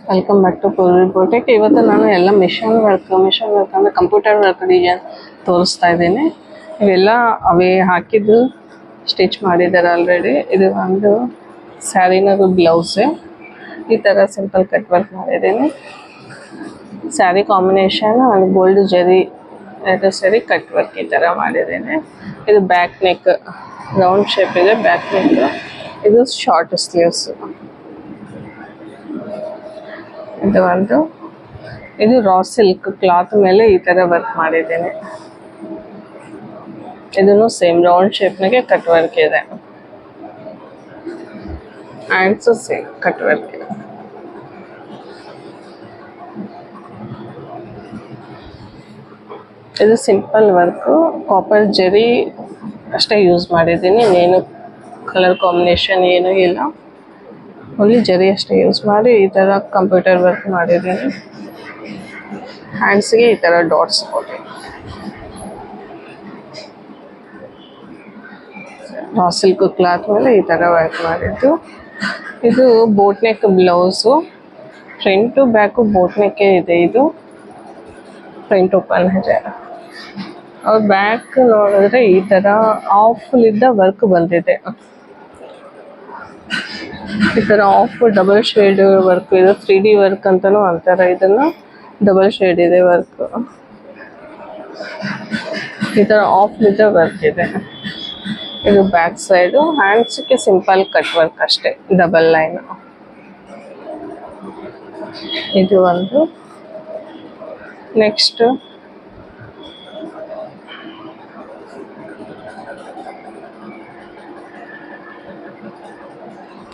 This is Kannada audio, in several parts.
Welcome back to Purvi boutique. ಇವತ್ತು ನಾನು ಎಲ್ಲ ಮಿಷನ್ ವರ್ಕ್ ಅಂದರೆ ಕಂಪ್ಯೂಟರ್ ವರ್ಕ್ ಡಿಸೈನ್ ತೋರಿಸ್ತಾ ಇದ್ದೀನಿ. ಇವೆಲ್ಲ ಅವೇ ಹಾಕಿದ್ದು ಸ್ಟಿಚ್ ಮಾಡಿದ್ದಾರೆ ಆಲ್ರೆಡಿ. ಇದು ಒಂದು ಸ್ಯಾರಿನದು ಬ್ಲೌಸ್. ಈ ಥರ ಸಿಂಪಲ್ ಕಟ್ ವರ್ಕ್ ಮಾಡಿದ್ದೀನಿ. ಸ್ಯಾರಿ ಕಾಂಬಿನೇಷನ್ ಒಂದು ಗೋಲ್ಡ್ ಜರಿ ಎರಡು ಸರಿ ಕಟ್ ವರ್ಕ್ ಈ ಥರ ಮಾಡಿದ್ದೀನಿ. ಇದು ಬ್ಯಾಕ್ ನೆಕ್ ರೌಂಡ್ ಶೇಪ್ ಇದೆ ಬ್ಯಾಕ್ ನೆಕ್. ಇದು ಶಾರ್ಟ್ ಸ್ಲೀವ್ಸ್. ಇದು ರಾ ಸಿಲ್ಕ್ ಕ್ಲಾತ್ ಮೇಲೆ ಈ ತರ ವರ್ಕ್ ಮಾಡಿದ್ದೀನಿ. ಇದನ್ನು ಸೇಮ್ ರೌಂಡ್ ಶೇಪ್ನಾಗೆ ಕಟ್ ವರ್ಕ್ ಇದೆ. ಹ್ಯಾಂಡ್ಸ್ ಸೇಮ್ ಕಟ್ ವರ್ಕ್ ಇದೆ. ಇದು ಸಿಂಪಲ್ ವರ್ಕ್, ಕಾಪರ್ ಜರಿ ಅಷ್ಟೇ ಯೂಸ್ ಮಾಡಿದ್ದೀನಿ. ಇನ್ನೇನು ಕಲರ್ ಕಾಂಬಿನೇಷನ್ ಏನೂ ಇಲ್ಲ, ಓನ್ಲಿ ಜರಿ ಅಷ್ಟೇ ಯೂಸ್ ಮಾಡಿ ಈ ಥರ ಕಂಪ್ಯೂಟರ್ ವರ್ಕ್ ಮಾಡಿದ್ದೀನಿ. ಹ್ಯಾಂಡ್ಸ್ಗೆ ಈ ಥರ ಡಾಟ್ಸ್ ಕೊಡಿ. ರಾ ಸಿಲ್ಕ್ ಕ್ಲಾತ್ ಮೇಲೆ ಈ ಥರ ವರ್ಕ್ ಮಾಡಿದ್ದು. ಇದು boat neck blouse. Front back boat ನೆಕ್ಕೇ ಇದೆ. ಇದು ಫ್ರಂಟ್ ಓಪನ್ ಇದೆ. ಅವ್ರ ಬ್ಯಾಕ್ ನೋಡಿದ್ರೆ ಈ ಥರ ಆಫ್ಲಿದ್ದ ವರ್ಕ್ ಬಂದಿದೆ. ಈ ಥರ ಆಫ್ ಡಬಲ್ ಶೇಡ್ ವರ್ಕ್ ಇದೆ. 3D ವರ್ಕ್ ಅಂತಾನೂ ಅಂತಾರೆ ಇದನ್ನ. ಡಬಲ್ ಶೇಡ್ ಇದೆ ವರ್ಕ್. ಈ ಥರ ಆಫ್ ಇದೆ ವರ್ಕ್ ಇದೆ. ಇದು ಬ್ಯಾಕ್ ಸೈಡು. ಹ್ಯಾಂಡ್ಸ್ಗೆ ಸಿಂಪಲ್ ಕಟ್ ವರ್ಕ್ ಅಷ್ಟೇ, ಡಬಲ್ ಲೈನ್. ಇದು ಒಂದು. ನೆಕ್ಸ್ಟ್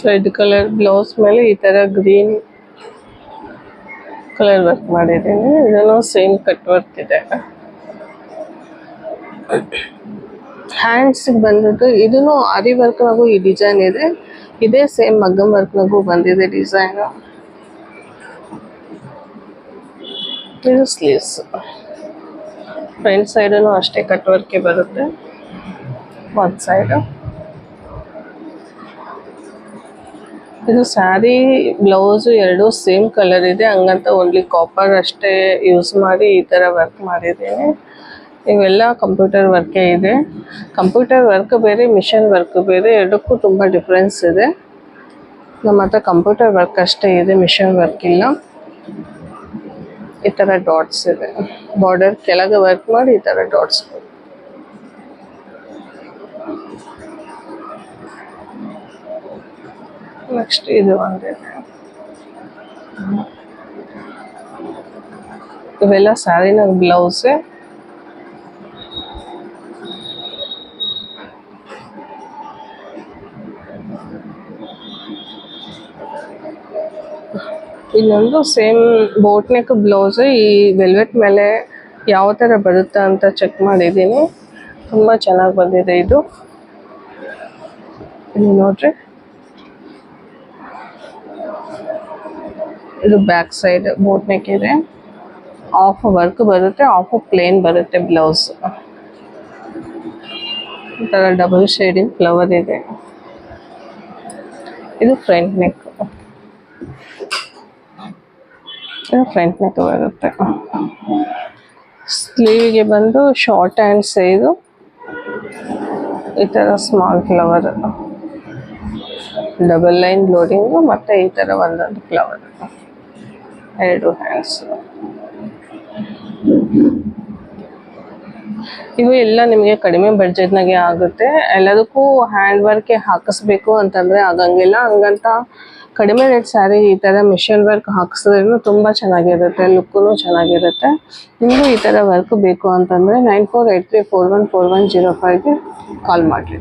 ರೆಡ್ ಕಲರ್ ಬ್ಲೌಸ್ ಮೇಲೆ ಈ ತರ ಗ್ರೀನ್ ಕಲರ್ ವರ್ಕ್ ಮಾಡಿದ್ದೀನಿ. ಇದನ್ನು ಸೇಮ್ ಕಟ್ ವರ್ಕ್ ಇದೆ. ಹ್ಯಾಂಡ್ಸ್ ಬಂದ್ಬಿಟ್ಟು ಇದನ್ನು ಆರಿ ವರ್ಕ್ನಾಗೂ ಈ ಡಿಸೈನ್ ಇದೆ. ಇದೇ ಸೇಮ್ ಮಗ್ಗಂ ವರ್ಕ್ನಾಗೂ ಬಂದಿದೆ ಡಿಸೈನ್. ಇದು ಸ್ಲೀವ್ಸ್. ಫ್ರಂಟ್ ಸೈಡನ್ನು ಅಷ್ಟೇ ಕಟ್ ವರ್ಕ್ ಬರುತ್ತೆ. ಒಂದು ಸೈಡ್. ಇದು ಸ್ಯಾರಿ ಬ್ಲೌಸ್ ಎರಡು ಸೇಮ್ ಕಲರ್ ಇದೆ, ಹಂಗಂತ ಓನ್ಲಿ ಕಾಪರ್ ಅಷ್ಟೇ ಯೂಸ್ ಮಾಡಿ ಈ ಥರ ವರ್ಕ್ ಮಾಡಿದ್ದೀನಿ. ಇವೆಲ್ಲ ಕಂಪ್ಯೂಟರ್ ವರ್ಕೇ ಇದೆ. ಕಂಪ್ಯೂಟರ್ ವರ್ಕ್ ಬೇರೆ, ಮಿಷನ್ ವರ್ಕ್ ಬೇರೆ, ಎರಡಕ್ಕೂ ತುಂಬ ಡಿಫ್ರೆನ್ಸ್ ಇದೆ. ನಮ್ಮ ಹತ್ರ ಕಂಪ್ಯೂಟರ್ ವರ್ಕ್ ಅಷ್ಟೇ ಇದೆ, ಮಿಷನ್ ವರ್ಕ್ ಇಲ್ಲ. ಈ ಥರ ಡಾಟ್ಸ್ ಇದೆ. ಬಾರ್ಡರ್ ಕೆಳಗೆ ವರ್ಕ್ ಮಾಡಿ ಈ ಥರ ಡಾಟ್ಸ್. ನೆಕ್ಸ್ಟ್ ಇದು ಒಂದಿದೆ. ಇವೆಲ್ಲ ಸ್ಯಾರಿನ ಬ್ಲೌಸ್. ಇನ್ನೊಂದು ಸೇಮ್ ಬೋಟ್ ನೆಕ್ ಬ್ಲೌಸ್. ಈ ವೆಲ್ವೆಟ್ ಮೇಲೆ ಯಾವ ಥರ ಬರುತ್ತೆ ಅಂತ ಚೆಕ್ ಮಾಡಿದ್ದೀನಿ. ತುಂಬ ಚೆನ್ನಾಗಿ ಬಂದಿದೆ ಇದು. ಇಲ್ಲಿ ನೋಡ್ರಿ, ಇದು ಬ್ಯಾಕ್ ಸೈಡ್ ಬೋಟ್ ನೆಕ್ ಇದೆ. ಆಫ್ ವರ್ಕ್ ಬರುತ್ತೆ, ಆಫ್ ಪ್ಲೇನ್ ಬರುತ್ತೆ ಬ್ಲೌಸ್. ಈ ಥರ ಡಬಲ್ ಶೇಡಿಂಗ್ ಫ್ಲವರ್ ಇದೆ. ಇದು ಫ್ರಂಟ್ ನೆಕ್. ಇದು ಫ್ರಂಟ್ ನೆಕ್ ಬರುತ್ತೆ. ಸ್ಲೀವಿಗೆ ಬಂದು ಶಾರ್ಟ್ ಹ್ಯಾಂಡ್ಸ್. ಇದು ಈ ಥರ small flower, double line loading, ಮತ್ತು ಈ ಥರ ಒಂದೊಂದು ಫ್ಲವರ್, ಎರಡು ಹ್ಯಾಂಡ್ಸ್. ಇವು ಎಲ್ಲ ನಿಮಗೆ ಕಡಿಮೆ ಬಡ್ಜೆಟ್ನಾಗೆ ಆಗುತ್ತೆ. ಎಲ್ಲದಕ್ಕೂ ಹ್ಯಾಂಡ್ ವರ್ಕೆ ಹಾಕಿಸ್ಬೇಕು ಅಂತಂದರೆ ಆಗಂಗಿಲ್ಲ. ಹಂಗಂತ ಕಡಿಮೆ ರೇಟ್ ಸ್ಯಾರಿ ಈ ಥರ ಮಿಷನ್ ವರ್ಕ್ ಹಾಕಿಸಿದ್ರೂ ತುಂಬ ಚೆನ್ನಾಗಿರುತ್ತೆ, ಲುಕ್ಕೂ ಚೆನ್ನಾಗಿರುತ್ತೆ. ನಿಮಗೂ ಈ ಥರ ವರ್ಕ್ ಬೇಕು ಅಂತಂದರೆ 9483414105ಗೆ ಕಾಲ್ ಮಾಡಿರಿ.